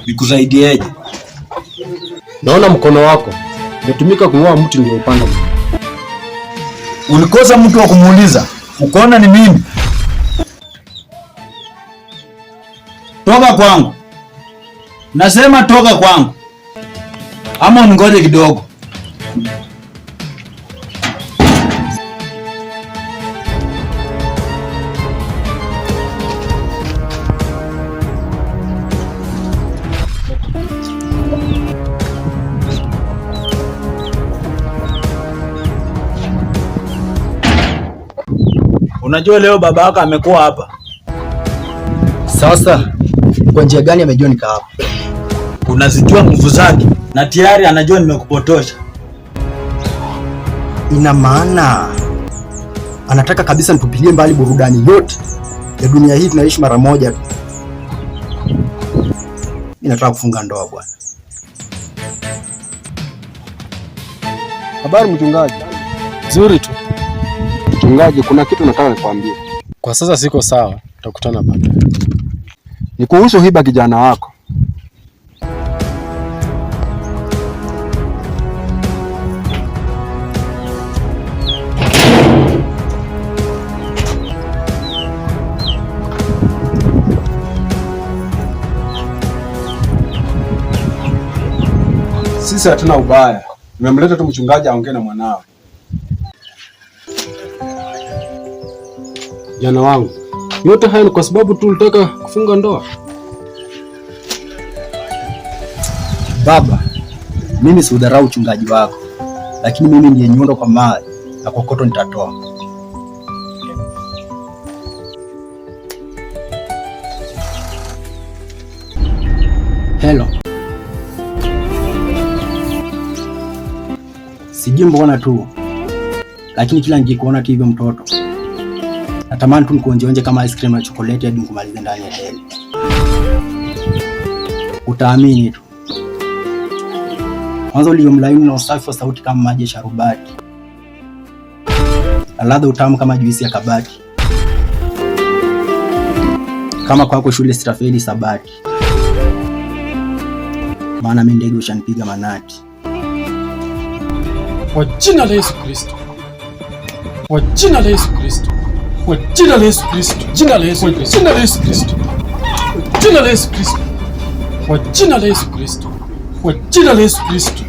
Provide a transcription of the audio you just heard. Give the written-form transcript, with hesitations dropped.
Nikusaidieje? Naona mkono wako umetumika kung'oa mti ndio upanda. Ulikosa mtu wa kumuuliza, ukaona ni mimi. Toka kwangu. Nasema toka kwangu. Ama ungoje kidogo. Unajua leo baba yako amekuwa hapa. Sasa kwa njia gani amejua nika hapa? Unazijua nguvu zake na tayari anajua nimekupotosha. Ina maana anataka kabisa nitupilie mbali burudani yote ya dunia hii tunaishi mara moja tu. Mimi nataka kufunga ndoa bwana. Habari mchungaji. Nzuri tu. Mchungaji, kuna kitu nataka nikwambie. Kwa sasa siko sawa, tutakutana baadaye. Ni kuhusu Hiba kijana wako. Sisi hatuna ubaya. Nimemleta tu mchungaji aongee na mwanawe. Jana wangu, yote haya ni kwa sababu tu ulitaka kufunga ndoa? Baba, mimi si udharau uchungaji wako, lakini mimi ndiye nyundo kwa mawe na kokoto nitatoa. Hello. Sijui mbona tu, lakini kila nikikuona tu hivyo mtoto, natamani tu nikuonje kama ice cream na chocolate hadi nikumalize ndani ya deli. Utaamini tu. Mwanzo ulivyo mlaini na usafi wa sauti kama maji ya sharubati. Na ladha utamu kama juisi ya kabati. Kama kwako shule sitafeli sabati. Maana mimi ndege ushanipiga manati. Kwa jina la Yesu Kristo. Kwa jina la Yesu Kristo. Kwa jina la Yesu Kristo. Jina la Yesu Kristo. Jina la Yesu Kristo. Jina la Yesu Kristo. Kwa jina la Yesu Kristo. Kwa jina la Yesu Kristo.